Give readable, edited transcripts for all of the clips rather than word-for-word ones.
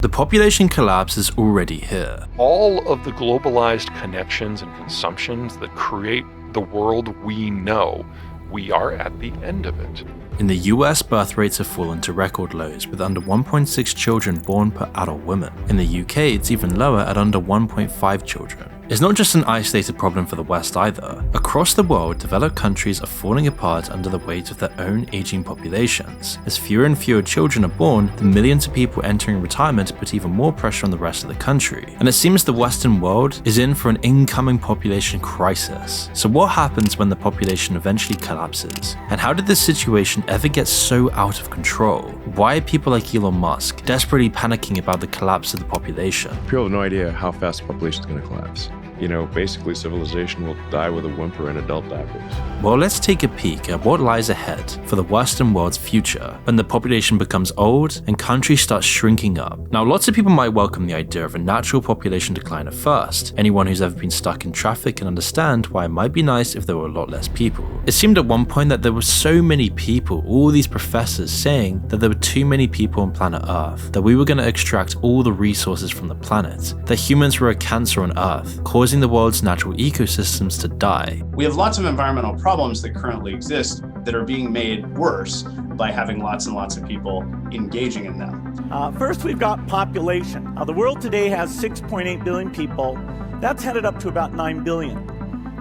The population collapse is already here. All of the globalized connections and consumptions that create the world we know, we are at the end of it. In the US, birth rates have fallen to record lows, with under 1.6 children born per adult woman. In the UK, it's even lower at under 1.5 children. It's not just an isolated problem for the West either. Across the world, developed countries are falling apart under the weight of their own aging populations. As fewer and fewer children are born, the millions of people entering retirement put even more pressure on the rest of the country. And it seems the Western world is in for an incoming population crisis. So what happens when the population eventually collapses? And how did this situation ever get so out of control? Why are people like Elon Musk desperately panicking about the collapse of the population? People have no idea how fast the population is going to collapse. Basically civilization will die with a whimper in adult diapers. Well, let's take a peek at what lies ahead for the Western world's future when the population becomes old and countries start shrinking up. Now, lots of people might welcome the idea of a natural population decline at first. Anyone who's ever been stuck in traffic can understand why it might be nice if there were a lot less people. It seemed at one point that there were so many people, all these professors saying that there were too many people on planet Earth, that we were going to extract all the resources from the planet, that humans were a cancer on Earth, causing the world's natural ecosystems to die. We have lots of environmental problems that currently exist that are being made worse by having lots and lots of people engaging in them. First, we've got population. The world today has 6.8 billion people. That's headed up to about 9 billion.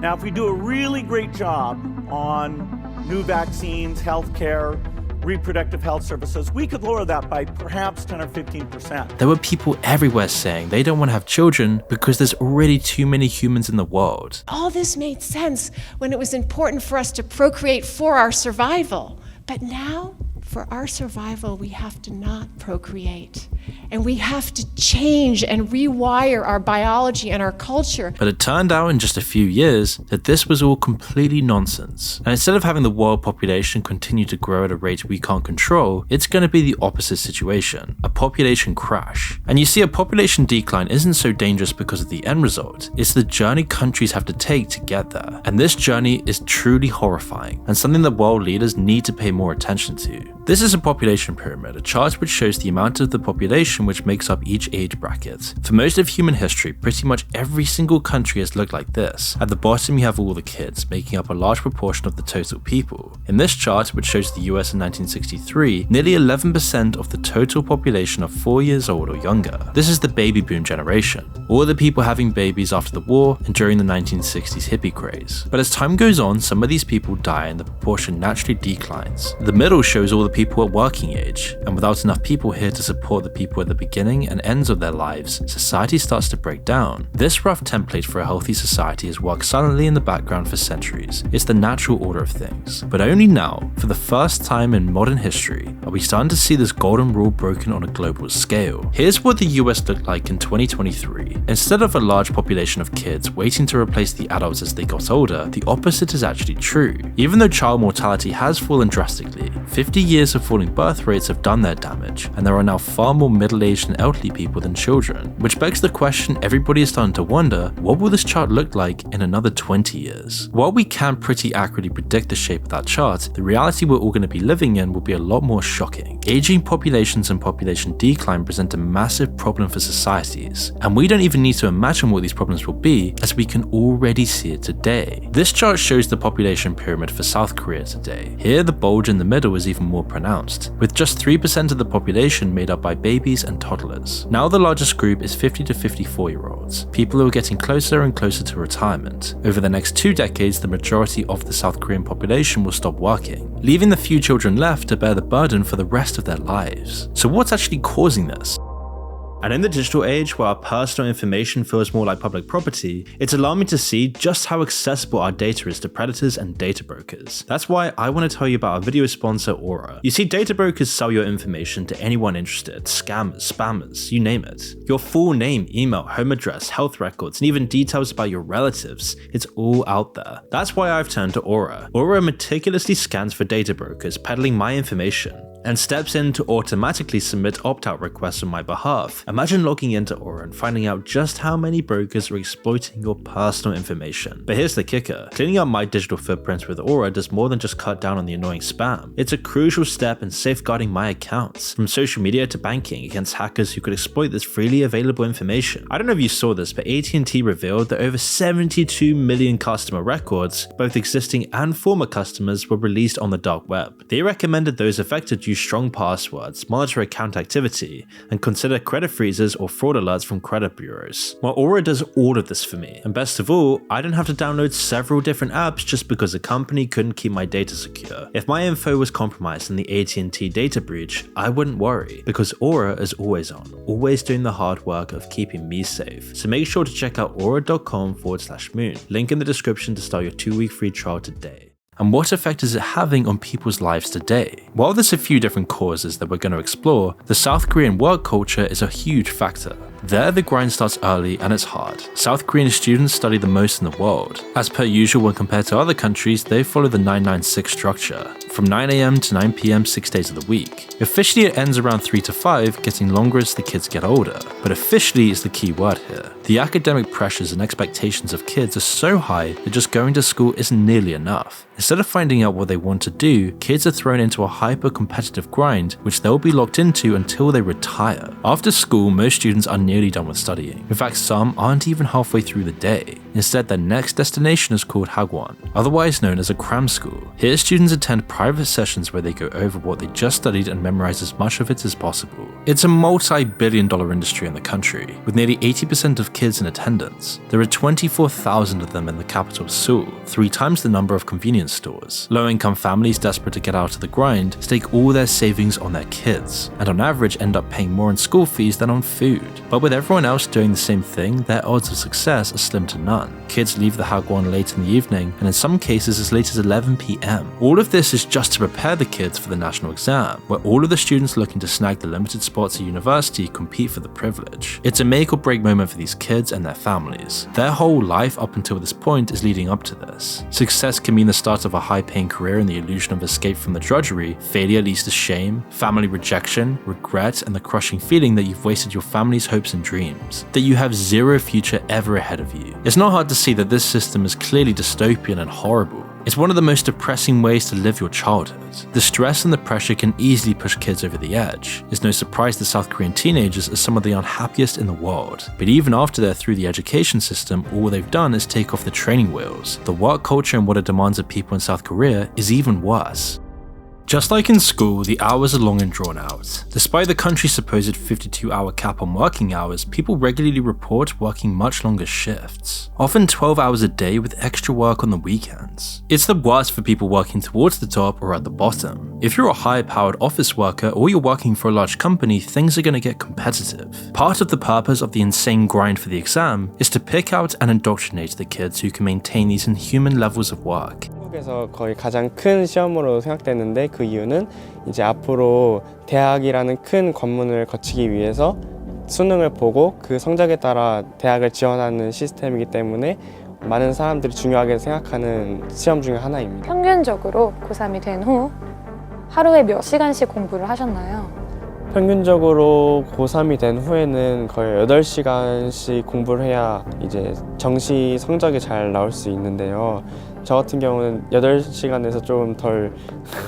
Now, if we do a really great job on new vaccines, healthcare, reproductive health services, we could lower that by perhaps 10 or 15%. There were people everywhere saying they don't want to have children because there's already too many humans in the world. All this made sense when it was important for us to procreate for our survival. But now, for our survival, we have to not procreate. And we have to change and rewire our biology and our culture. But it turned out in just a few years that this was all completely nonsense. And instead of having the world population continue to grow at a rate we can't control, it's going to be the opposite situation, a population crash. And you see, a population decline isn't so dangerous because of the end result. It's the journey countries have to take to get there. And this journey is truly horrifying and something that world leaders need to pay more attention to. This is a population pyramid, a chart which shows the amount of the population which makes up each age bracket. For most of human history, pretty much every single country has looked like this. At the bottom you have all the kids, making up a large proportion of the total people. In this chart, which shows the US in 1963, nearly 11% of the total population are 4 years old or younger. This is the baby boom generation, all the people having babies after the war and during the 1960s hippie craze. But as time goes on, some of these people die and the proportion naturally declines. The middle shows all the people at working age, and without enough people here to support the people at the beginning and ends of their lives, society starts to break down. This rough template for a healthy society has worked silently in the background for centuries. It's the natural order of things. But only now, for the first time in modern history, are we starting to see this golden rule broken on a global scale. Here's what the US looked like in 2023. Instead of a large population of kids waiting to replace the adults as they got older, the opposite is actually true. Even though child mortality has fallen drastically, 50 years of falling birth rates have done their damage, and there are now far more middle-aged and elderly people than children, which begs the question everybody is starting to wonder, what will this chart look like in another 20 years? While we can pretty accurately predict the shape of that chart, the reality we're all going to be living in will be a lot more shocking. Aging populations and population decline present a massive problem for societies, and we don't even need to imagine what these problems will be, as we can already see it today. This chart shows the population pyramid for South Korea today. Here, the bulge in the middle is even more pronounced, with just 3% of the population made up by babies and toddlers. Now the largest group is 50 to 54-year-olds, people who are getting closer and closer to retirement. Over the next 2 decades, the majority of the South Korean population will stop working, leaving the few children left to bear the burden for the rest of their lives. So what's actually causing this? And in the digital age, where our personal information feels more like public property, it's alarming to see just how accessible our data is to predators and data brokers. That's why I want to tell you about our video sponsor, Aura. You see, data brokers sell your information to anyone interested, scammers, spammers, you name it. Your full name, email, home address, health records, and even details about your relatives, it's all out there. That's why I've turned to Aura. Aura meticulously scans for data brokers peddling my information. and steps in to automatically submit opt-out requests on my behalf. Imagine logging into Aura and finding out just how many brokers are exploiting your personal information. But here's the kicker. Cleaning up my digital footprints with Aura does more than just cut down on the annoying spam. It's a crucial step in safeguarding my accounts, from social media to banking, against hackers who could exploit this freely available information. I don't know if you saw this, but AT&T revealed that over 72 million customer records, both existing and former customers, were released on the dark web. They recommended those affected use strong passwords, monitor account activity, and consider credit freezes or fraud alerts from credit bureaus. Well, Aura does all of this for me, and best of all, I don't have to download several different apps just because the company couldn't keep my data secure. If my info was compromised in the AT&T data breach, I wouldn't worry, because Aura is always on, always doing the hard work of keeping me safe. So make sure to check out aura.com/moon. Link in the description to start your 2-week free trial today. And what effect is it having on people's lives today? While there's a few different causes that we're going to explore, the South Korean work culture is a huge factor. There, the grind starts early and it's hard. South Korean students study the most in the world. As per usual when compared to other countries, they follow the 996 structure, from 9 AM to 9 PM 6 days of the week. Officially it ends around 3 to 5, getting longer as the kids get older. But officially is the key word here. The academic pressures and expectations of kids are so high that just going to school isn't nearly enough. Instead of finding out what they want to do, kids are thrown into a hyper-competitive grind which they'll be locked into until they retire. After school, most students are nearly done with studying. In fact, some aren't even halfway through the day. Instead, their next destination is called hagwon, otherwise known as a cram school. Here, students attend private sessions where they go over what they just studied and memorize as much of it as possible. It's a multi-billion-dollar industry in the country, with nearly 80% of kids in attendance. There are 24,000 of them in the capital Seoul, 3 times the number of convenience stores. Low-income families desperate to get out of the grind stake all their savings on their kids, and on average end up paying more in school fees than on food. But with everyone else doing the same thing, their odds of success are slim to none. Kids leave the hagwon late in the evening, and in some cases as late as 11 PM. All of this is just to prepare the kids for the national exam, where all of the students looking to snag the limited spots at university compete for the privilege. It's a make or break moment for these kids and their families. Their whole life up until this point is leading up to this. Success can mean the start of a high-paying career and the illusion of escape from the drudgery. Failure leads to shame, family rejection, regret, and the crushing feeling that you've wasted your family's hopes and dreams, that you have zero future ever ahead of you. It's not hard to see that this system is clearly dystopian and horrible. It's one of the most depressing ways to live your childhood. The stress and the pressure can easily push kids over the edge. It's no surprise that South Korean teenagers are some of the unhappiest in the world. But even after they're through the education system, all they've done is take off the training wheels. The work culture and what it demands of people in South Korea is even worse. Just like in school, the hours are long and drawn out. Despite the country's supposed 52-hour cap on working hours, people regularly report working much longer shifts, often 12 hours a day with extra work on the weekends. It's the worst for people working towards the top or at the bottom. If you're a high-powered office worker or you're working for a large company, things are going to get competitive. Part of the purpose of the insane grind for the exam is to pick out and indoctrinate the kids who can maintain these inhuman levels of work. 한국에서 거의 가장 큰 시험으로 생각되는데 그 이유는 이제 앞으로 대학이라는 큰 관문을 거치기 위해서 수능을 보고 그 성적에 따라 대학을 지원하는 시스템이기 때문에 많은 사람들이 중요하게 생각하는 시험 중에 하나입니다. 평균적으로 고3이 된 후 하루에 몇 시간씩 공부를 하셨나요? 평균적으로 고3이 된 후에는 거의 8시간씩 공부를 해야 이제 정시 성적이 잘 나올 수 있는데요. 저 같은 경우는 8시간에서 좀 덜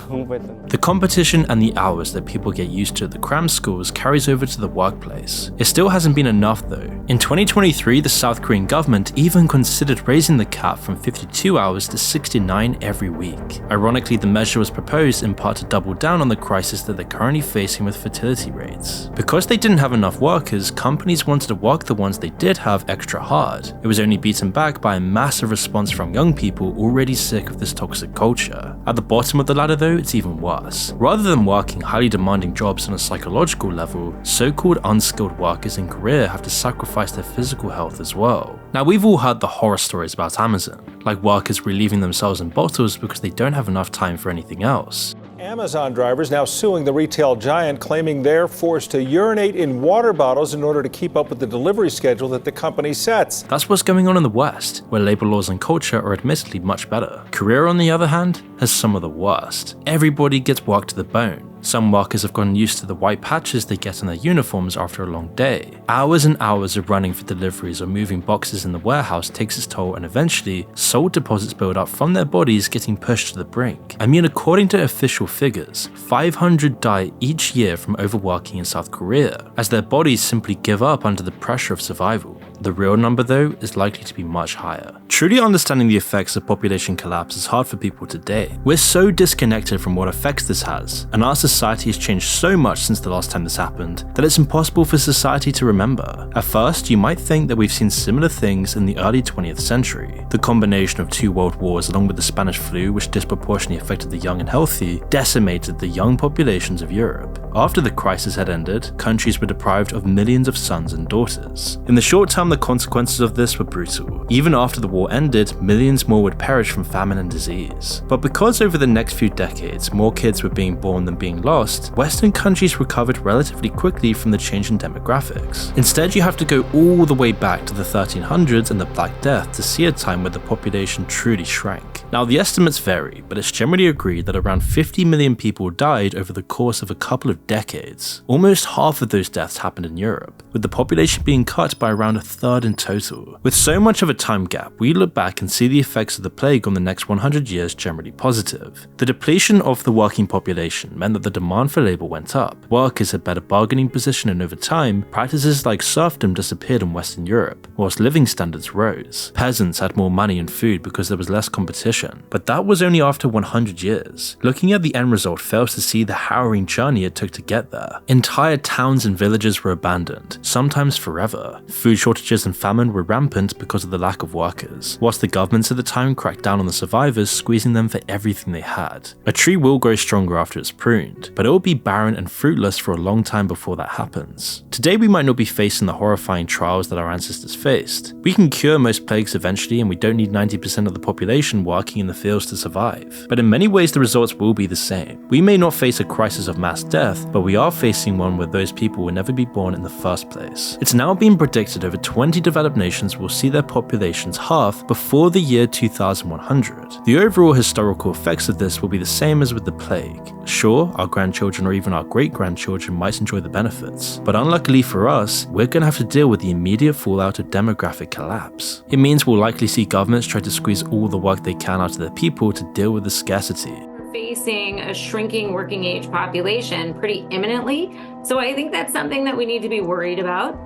공부했던. The competition and the hours that people get used to at the cram schools carries over to the workplace. It still hasn't been enough though. In 2023, the South Korean government even considered raising the cap from 52 hours to 69 every week. Ironically, the measure was proposed in part to double down on the crisis that they're currently facing with fertility rates. Because they didn't have enough workers, companies wanted to work the ones they did have extra hard. It was only beaten back by a massive response from young people already sick of this toxic culture. At the bottom of the ladder though, it's even worse. Rather than working highly demanding jobs on a psychological level, so-called unskilled workers in Korea have to sacrifice their physical health as well. Now we've all heard the horror stories about Amazon, like workers relieving themselves in bottles because they don't have enough time for anything else. Amazon drivers now suing the retail giant, claiming they're forced to urinate in water bottles in order to keep up with the delivery schedule that the company sets. That's what's going on in the West, where labor laws and culture are admittedly much better. Korea, on the other hand, has some of the worst. Everybody gets worked to the bone. Some workers have gotten used to the white patches they get on their uniforms after a long day. Hours and hours of running for deliveries or moving boxes in the warehouse takes its toll, and eventually, salt deposits build up from their bodies, getting pushed to the brink. I mean, according to official figures, 500 die each year from overworking in South Korea, as their bodies simply give up under the pressure of survival. The real number, though, is likely to be much higher. Truly understanding the effects of population collapse is hard for people today. We're so disconnected from what effects this has, and our society has changed so much since the last time this happened that it's impossible for society to remember. At first, you might think that we've seen similar things in the early 20th century. The combination of 2 world wars along with the Spanish flu, which disproportionately affected the young and healthy, decimated the young populations of Europe. After the crisis had ended, countries were deprived of millions of sons and daughters. In the short term, the consequences of this were brutal. Even after the war ended, millions more would perish from famine and disease. But because over the next few decades, more kids were being born than being lost, Western countries recovered relatively quickly from the change in demographics. Instead, you have to go all the way back to the 1300s and the Black Death to see a time where the population truly shrank. Now, the estimates vary, but it's generally agreed that around 50 million people died over the course of a couple of decades. Almost half of those deaths happened in Europe, with the population being cut by around a third in total. With so much of a time gap, we look back and see the effects of the plague on the next 100 years generally positive. The depletion of the working population meant that the demand for labor went up, workers had better bargaining position, and over time, practices like serfdom disappeared in Western Europe, whilst living standards rose. Peasants had more money and food because there was less competition. But that was only after 100 years. Looking at the end result fails to see the harrowing journey it took to get there. Entire towns and villages were abandoned, sometimes forever. Food shortages and famine were rampant because of the lack of workers, whilst the governments at the time cracked down on the survivors, squeezing them for everything they had. A tree will grow stronger after it's pruned, but it will be barren and fruitless for a long time before that happens. Today we might not be facing the horrifying trials that our ancestors faced. We can cure most plagues eventually, and we don't need 90% of the population working in the fields to survive. But in many ways the results will be the same. We may not face a crisis of mass death, but we are facing one where those people will never be born in the first place. It's now been predicted over 20 developed nations will see their populations halve before the year 2100. The overall historical effects of this will be the same as with the plague. Sure, our grandchildren or even our great-grandchildren might enjoy the benefits, but unluckily for us, we're going to have to deal with the immediate fallout of demographic collapse. It means we'll likely see governments try to squeeze all the work they can out of their people to deal with the scarcity. Facing a shrinking working age population pretty imminently. So I think that's something that we need to be worried about.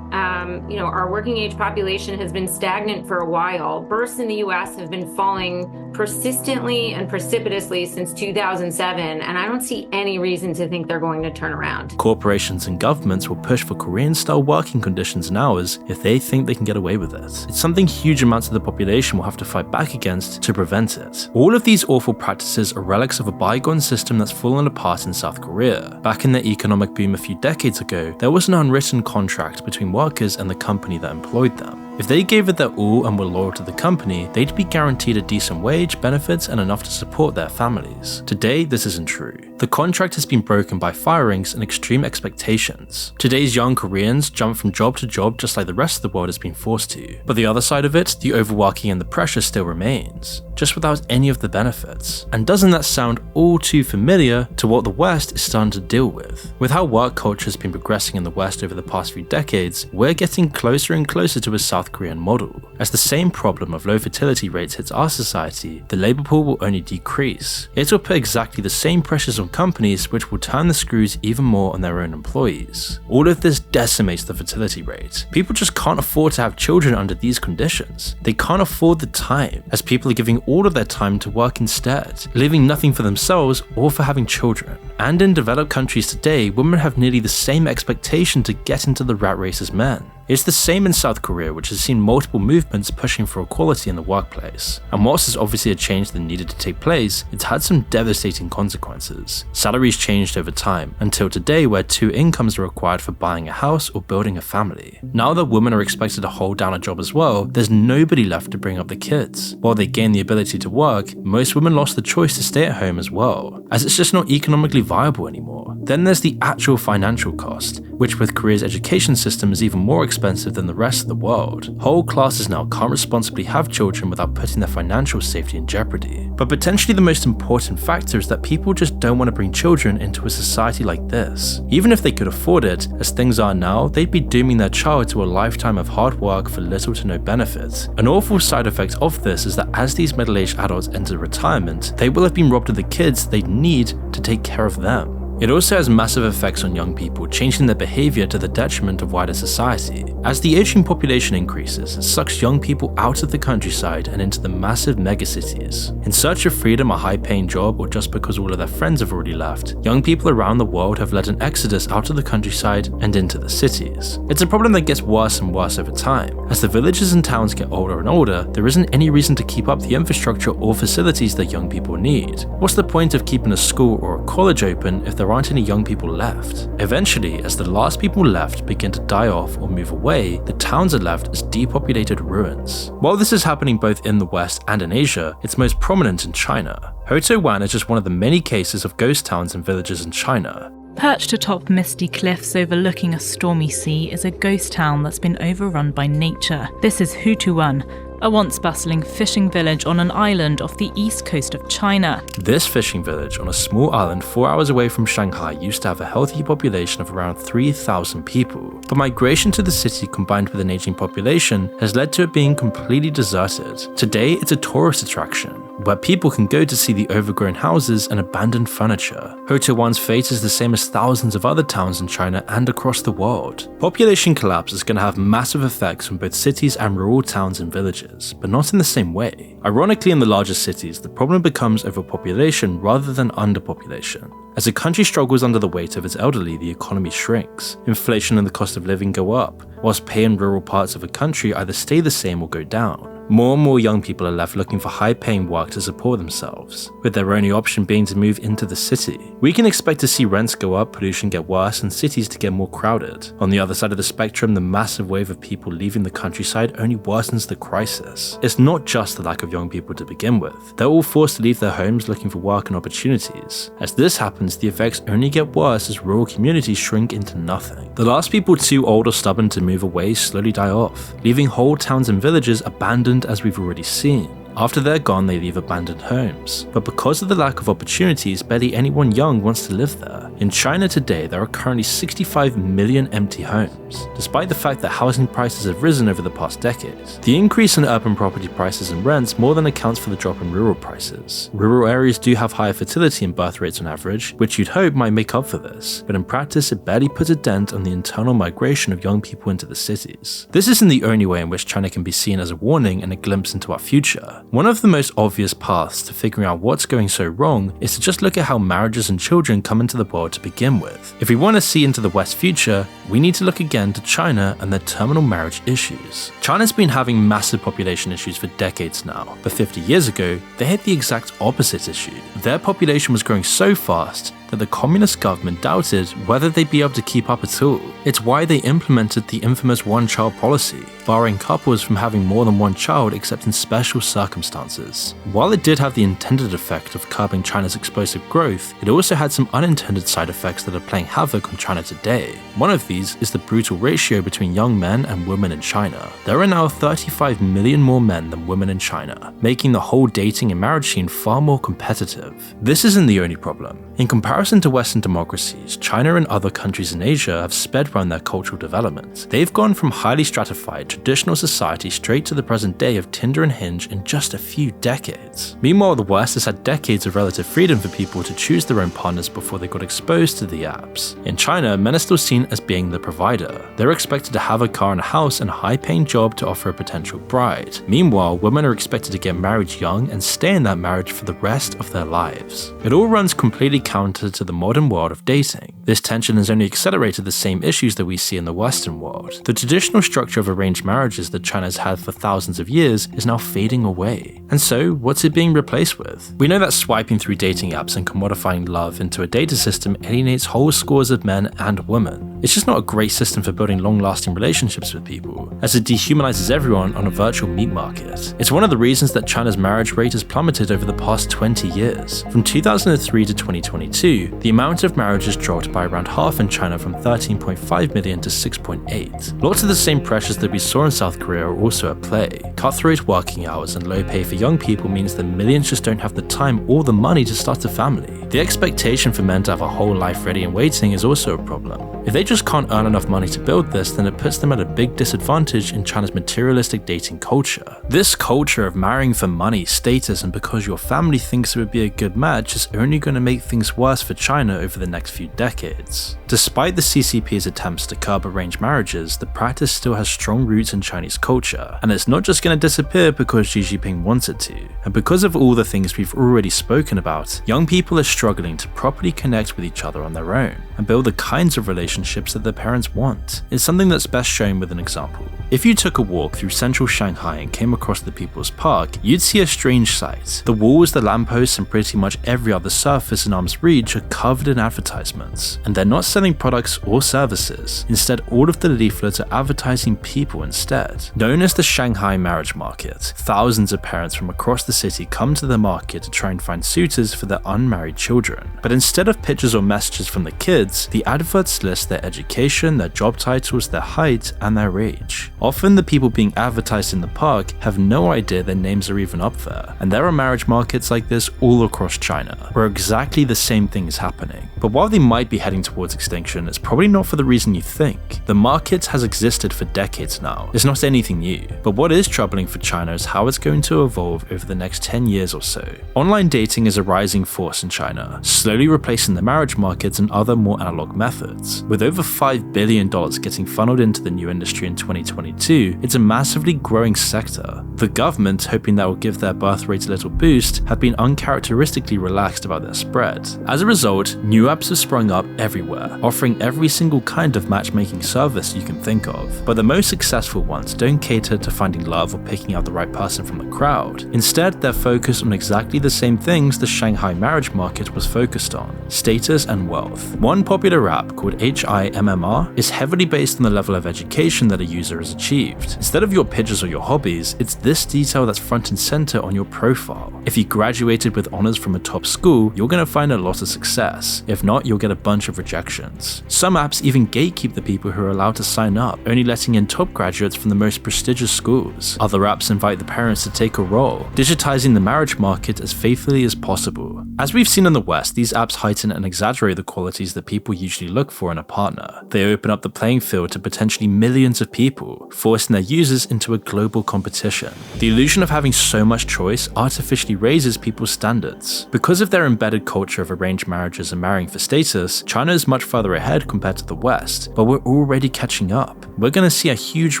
Our working age population has been stagnant for a while. Births in the US have been falling persistently and precipitously since 2007, and I don't see any reason to think they're going to turn around. Corporations and governments will push for Korean-style working conditions and hours if they think they can get away with it. It's something huge amounts of the population will have to fight back against to prevent it. All of these awful practices are relics of a bygone system that's fallen apart in South Korea. Back in the economic boom a few decades ago, there was an unwritten contract between workers and the company that employed them. If they gave it their all and were loyal to the company, they'd be guaranteed a decent wage, benefits, and enough to support their families. Today, this isn't true. The contract has been broken by firings and extreme expectations. Today's young Koreans jump from job to job just like the rest of the world has been forced to. But the other side of it, the overworking and the pressure still remains, just without any of the benefits. And doesn't that sound all too familiar to what the West is starting to deal with? With how work culture has been progressing in the West over the past few decades, we're getting closer and closer to a South Korean model. As the same problem of low fertility rates hits our society, the labor pool will only decrease. It will put exactly the same pressures on companies, which will turn the screws even more on their own employees. All of this decimates the fertility rate. People just can't afford to have children under these conditions. They can't afford the time, as people are giving all of their time to work instead, leaving nothing for themselves or for having children. And in developed countries today, women have nearly the same expectation to get into the rat race as men. It's the same in South Korea, which has seen multiple movements pushing for equality in the workplace. And whilst there's obviously a change that needed to take place, it's had some devastating consequences. Salaries changed over time, until today where 2 incomes are required for buying a house or building a family. Now that women are expected to hold down a job as well, there's nobody left to bring up the kids. While they gain the ability to work, most women lost the choice to stay at home as well, as it's just not economically viable anymore. Then there's the actual financial cost, which with Korea's education system is even more expensive than the rest of the world. Whole classes now can't responsibly have children without putting their financial safety in jeopardy. But potentially the most important factor is that people just don't want to bring children into a society like this. Even if they could afford it, as things are now, they'd be dooming their child to a lifetime of hard work for little to no benefit. An awful side effect of this is that as these middle-aged adults enter retirement, they will have been robbed of the kids they'd need to take care of them. It also has massive effects on young people, changing their behavior to the detriment of wider society. As the aging population increases, it sucks young people out of the countryside and into the massive megacities. In search of freedom, a high-paying job, or just because all of their friends have already left, young people around the world have led an exodus out of the countryside and into the cities. It's a problem that gets worse and worse over time. As the villages and towns get older and older, there isn't any reason to keep up the infrastructure or facilities that young people need. What's the point of keeping a school or a college open if there aren't any young people left? Eventually, as the last people left begin to die off or move away, the towns are left as depopulated ruins. While this is happening both in the West and in Asia, it's most prominent in China. Hotowan is just one of the many cases of ghost towns and villages in China. Perched atop misty cliffs overlooking a stormy sea is a ghost town that's been overrun by nature. This is Hutuwan, a once bustling fishing village on an island off the east coast of China. This fishing village on a small island 4 hours away from Shanghai used to have a healthy population of around 3,000 people. But migration to the city combined with an aging population has led to it being completely deserted. Today, it's a tourist attraction, where people can go to see the overgrown houses and abandoned furniture. Hotowan's fate is the same as thousands of other towns in China and across the world. Population collapse is going to have massive effects on both cities and rural towns and villages, but not in the same way. Ironically, in the larger cities, the problem becomes overpopulation rather than underpopulation. As a country struggles under the weight of its elderly, the economy shrinks. Inflation and the cost of living go up, whilst pay in rural parts of a country either stay the same or go down. More and more young people are left looking for high-paying work to support themselves, with their only option being to move into the city. We can expect to see rents go up, pollution get worse, and cities to get more crowded. On the other side of the spectrum, the massive wave of people leaving the countryside only worsens the crisis. It's not just the lack of young people to begin with. They're all forced to leave their homes looking for work and opportunities. As this happens, the effects only get worse as rural communities shrink into nothing. The last people too old or stubborn to move away slowly die off, leaving whole towns and villages abandoned, as we've already seen. After they're gone, they leave abandoned homes. But because of the lack of opportunities, barely anyone young wants to live there. In China today, there are currently 65 million empty homes, despite the fact that housing prices have risen over the past decade. The increase in urban property prices and rents more than accounts for the drop in rural prices. Rural areas do have higher fertility and birth rates on average, which you'd hope might make up for this, but in practice it barely puts a dent on the internal migration of young people into the cities. This isn't the only way in which China can be seen as a warning and a glimpse into our future. One of the most obvious paths to figuring out what's going so wrong is to just look at how marriages and children come into the world to begin with. If we want to see into the West future, we need to look again to China and their terminal marriage issues. China's been having massive population issues for decades now, but 50 years ago, they had the exact opposite issue. Their population was growing so fast that the communist government doubted whether they'd be able to keep up at all. It's why they implemented the infamous one-child policy, barring couples from having more than one child except in special circumstances. While it did have the intended effect of curbing China's explosive growth, it also had some unintended side effects that are playing havoc on China today. One of these is the brutal ratio between young men and women in China. There are now 35 million more men than women in China, making the whole dating and marriage scene far more competitive. This isn't the only problem. In comparison to Western democracies, China and other countries in Asia have sped run their cultural development. They've gone from highly stratified, traditional society straight to the present day of Tinder and Hinge in just a few decades. Meanwhile, the West has had decades of relative freedom for people to choose their own partners before they got exposed to the apps. In China, men are still seen as being the provider. They're expected to have a car and a house and a high-paying job to offer a potential bride. Meanwhile, women are expected to get married young and stay in that marriage for the rest of their lives. It all runs completely counter to the modern world of dating. This tension has only accelerated the same issues that we see in the Western world. The traditional structure of arranged marriages that China's had for thousands of years is now fading away. And so, what's it being replaced with? We know that swiping through dating apps and commodifying love into a data system alienates whole scores of men and women. It's just not a great system for building long-lasting relationships with people, as it dehumanizes everyone on a virtual meat market. It's one of the reasons that China's marriage rate has plummeted over the past 20 years. From 2003 to 2022, the amount of marriages dropped crashed by around half in China from 13.5 million to 6.8. Lots of the same pressures that we saw in South Korea are also at play. Cutthroat working hours and low pay for young people means that millions just don't have the time or the money to start a family. The expectation for men to have a whole life ready and waiting is also a problem. If they just can't earn enough money to build this, then it puts them at a big disadvantage in China's materialistic dating culture. This culture of marrying for money, status, and because your family thinks it would be a good match is only going to make things worse for China over the next few decades. Despite the CCP's attempts to curb arranged marriages, the practice still has strong roots in Chinese culture, and it's not just going to disappear because Xi Jinping wants it to. And because of all the things we've already spoken about, young people are struggling to properly connect with each other on their own and build the kinds of relationships that their parents want. It's something that's best shown with an example. If you took a walk through central Shanghai and came across the People's Park, you'd see a strange sight. The walls, the lampposts, and pretty much every other surface in arm's reach are covered in advertisements. And they're not selling products or services. Instead, all of the leaflets are advertising people instead. Known as the Shanghai marriage market, thousands of parents from across the city come to the market to try and find suitors for their unmarried children. But instead of pictures or messages from the kids, the adverts list their education, their job titles, their height, and their age. Often the people being advertised in the park have no idea their names are even up there, and there are marriage markets like this all across China, where exactly the same thing is happening. But while they might be heading towards extinction, it's probably not for the reason you think. The market has existed for decades now. It's not anything new. But what is troubling for China is how it's going to evolve over the next 10 years or so. Online dating is a rising force in China, slowly replacing the marriage markets and other more analog methods. With over $5 billion getting funneled into the new industry in 2022, it's a massively growing sector. The government, hoping that will give their birth rate a little boost, have been uncharacteristically relaxed about their spread. As a result, new apps have sprung up everywhere, offering every single kind of matchmaking service you can think of. But the most successful ones don't cater to finding love or picking out the right person from the crowd. Instead, they're focused on exactly the same things the Shanghai marriage market was focused on: status and wealth. One popular app called HIMMR is heavily based on the level of education that a user has achieved. Instead of your pictures or your hobbies, it's this detail that's front and center on your profile. If you graduated with honors from a top school, you're going to find a lot of success. If not, you'll get a bunch of rejections. Some apps even gatekeep the people who are allowed to sign up, only letting in top graduates from the most prestigious schools. Other apps invite the parents to take a role, digitizing the marriage market as faithfully as possible. As we've seen in the West, these apps heighten and exaggerate the qualities that people usually look for in a partner. They open up the playing field to potentially millions of people, forcing their users into a global competition. The illusion of having so much choice artificially raises people's standards. Because of their embedded culture of arranged marriages and marrying for status, China is much further ahead compared to the West, but we're already catching up. We're going to see a huge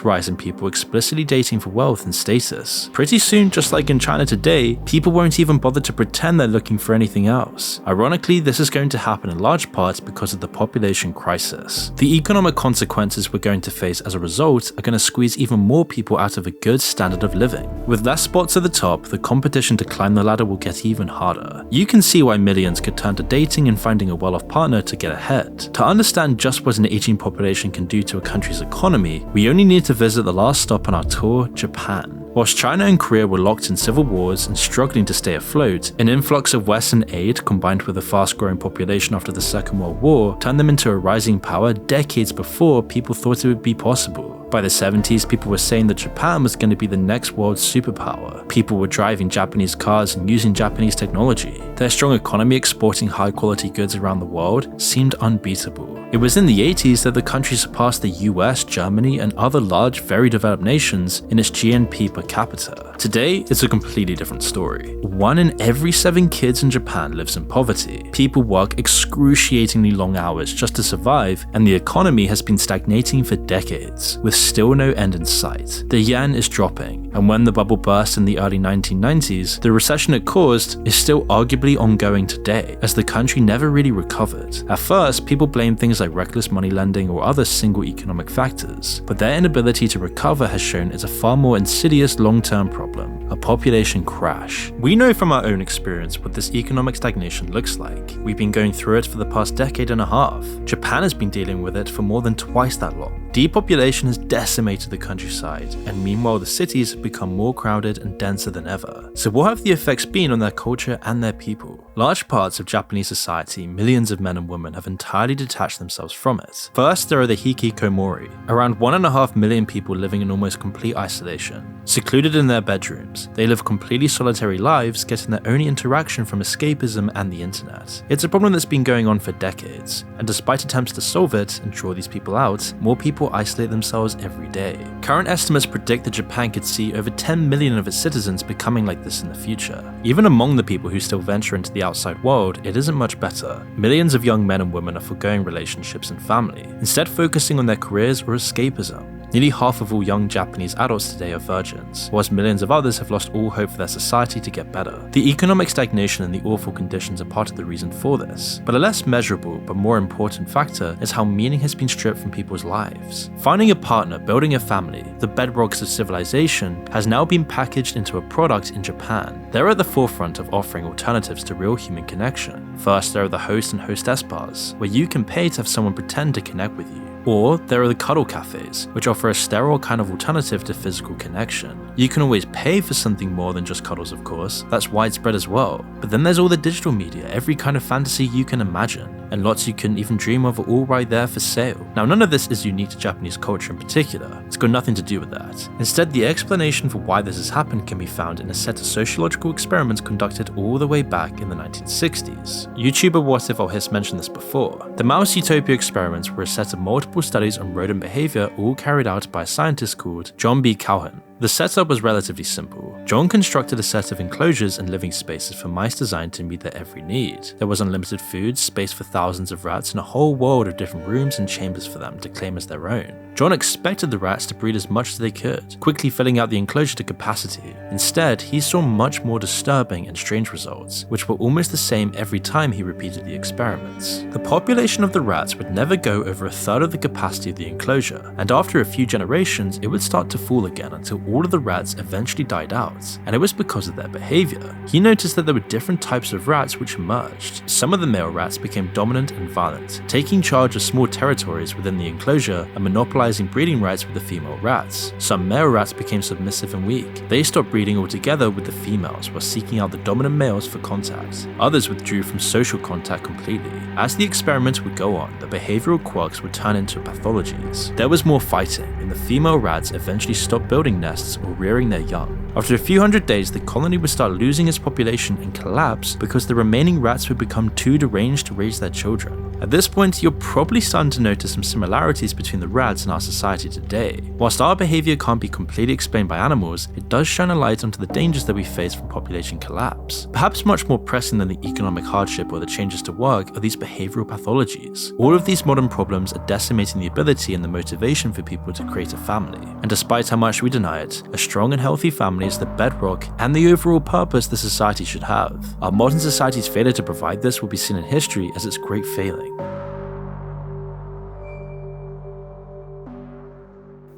rise in people explicitly dating for wealth and status. Pretty soon, just like in China today, people won't even bother to pretend they're looking for anything else. Ironically, this is going to happen in large part because of the population crisis. The economic consequences we're going to face as a result are going to squeeze even more people out of a good standard of living. With less spots at the top, the competition to climb the ladder will get even harder. You can see why millions could turn to dating and finding a well-off partner to get ahead. To understand just what an aging population can do to a country's economy, we only need to visit the last stop on our tour, Japan. Whilst China and Korea were locked in civil wars and struggling to stay afloat, an influx of Western aid combined with a fast-growing population after the Second World War turned them into a rising power decades before people thought it would be possible. By the 70s, people were saying that Japan was going to be the next world superpower. People were driving Japanese cars and using Japanese technology. Their strong economy exporting high-quality goods around the world seemed unbeatable. It was in the 80s that the country surpassed the US, Germany, and other large, very developed nations in its GNP per capita. Today, it's a completely different story. 1 in every 7 kids in Japan lives in poverty. People work excruciatingly long hours just to survive, and the economy has been stagnating for decades, with still no end in sight. The yen is dropping, and when the bubble burst in the early 1990s, the recession it caused is still arguably ongoing today, as the country never really recovered. At first, people blamed things like reckless money lending or other single economic factors, but their inability to recover has shown is a far more insidious long-term problem: a population crash. We know from our own experience what this economic stagnation looks like. We've been going through it for the past decade and a half. Japan has been dealing with it for more than twice that long. Depopulation has decimated the countryside, and meanwhile the cities have become more crowded and denser than ever. So what have the effects been on their culture and their people? Large parts of Japanese society, millions of men and women have entirely detached themselves from it. First, there are the hikikomori, around 1.5 million people living in almost complete isolation. Secluded in their bedrooms, they live completely solitary lives, getting their only interaction from escapism and the internet. It's a problem that's been going on for decades, and despite attempts to solve it and draw these people out, more people isolate themselves every day. Current estimates predict that Japan could see over 10 million of its citizens becoming like this in the future. Even among the people who still venture into the outside world, it isn't much better. Millions of young men and women are forgoing relationships and family, instead focusing on their careers or escapism. Nearly half of all young Japanese adults today are virgins, whilst millions of others have lost all hope for their society to get better. The economic stagnation and the awful conditions are part of the reason for this, but a less measurable but more important factor is how meaning has been stripped from people's lives. Finding a partner, building a family, the bedrocks of civilization, has now been packaged into a product in Japan. They're at the forefront of offering alternatives to real human connection. First, there are the host and hostess bars, where you can pay to have someone pretend to connect with you. Or there are the cuddle cafes, which offer a sterile kind of alternative to physical connection. You can always pay for something more than just cuddles, of course, that's widespread as well. But then there's all the digital media, every kind of fantasy you can imagine, and lots you couldn't even dream of are all right there for sale. Now, none of this is unique to Japanese culture in particular, it's got nothing to do with that. Instead, the explanation for why this has happened can be found in a set of sociological experiments conducted all the way back in the 1960s. YouTuber What If Hiss mentioned this before. The Mouse Utopia experiments were a set of multiple studies on rodent behavior, all carried out by a scientist called John B. Calhoun. The setup was relatively simple. John constructed a set of enclosures and living spaces for mice designed to meet their every need. There was unlimited food, space for thousands of rats, and a whole world of different rooms and chambers for them to claim as their own. John expected the rats to breed as much as they could, quickly filling out the enclosure to capacity. Instead, he saw much more disturbing and strange results, which were almost the same every time he repeated the experiments. The population of the rats would never go over a third of the capacity of the enclosure, and after a few generations, it would start to fall again until all of the rats eventually died out, and it was because of their behavior. He noticed that there were different types of rats which emerged. Some of the male rats became dominant and violent, taking charge of small territories within the enclosure and monopolizing breeding rights with the female rats. Some male rats became submissive and weak. They stopped breeding altogether with the females while seeking out the dominant males for contact. Others withdrew from social contact completely. As the experiment would go on, the behavioral quirks would turn into pathologies. There was more fighting, and the female rats eventually stopped building nests or rearing their young. After a few hundred days, the colony would start losing its population and collapse because the remaining rats would become too deranged to raise their children. At this point, you're probably starting to notice some similarities between the rats and our society today. Whilst our behavior can't be completely explained by animals, it does shine a light onto the dangers that we face from population collapse. Perhaps much more pressing than the economic hardship or the changes to work are these behavioral pathologies. All of these modern problems are decimating the ability and the motivation for people to create a family. And despite how much we deny it, a strong and healthy family is the bedrock and the overall purpose the society should have. Our modern society's failure to provide this will be seen in history as its great failing.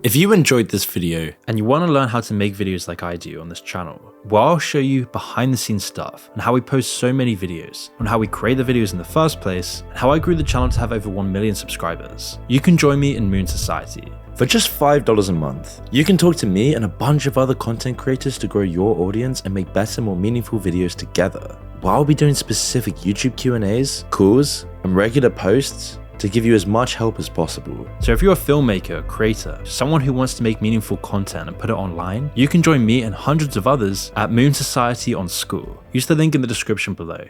If you enjoyed this video and you want to learn how to make videos like I do on this channel, well, I'll show you behind the scenes stuff and how we post so many videos, on how we create the videos in the first place, and how I grew the channel to have over 1 million subscribers. You can join me in Moon Society. For just $5 a month, you can talk to me and a bunch of other content creators to grow your audience and make better, more meaningful videos together. While I'll be doing specific YouTube Q&As, calls, and regular posts to give you as much help as possible. So if you're a filmmaker, creator, someone who wants to make meaningful content and put it online, you can join me and hundreds of others at Moon Society on School. Use the link in the description below.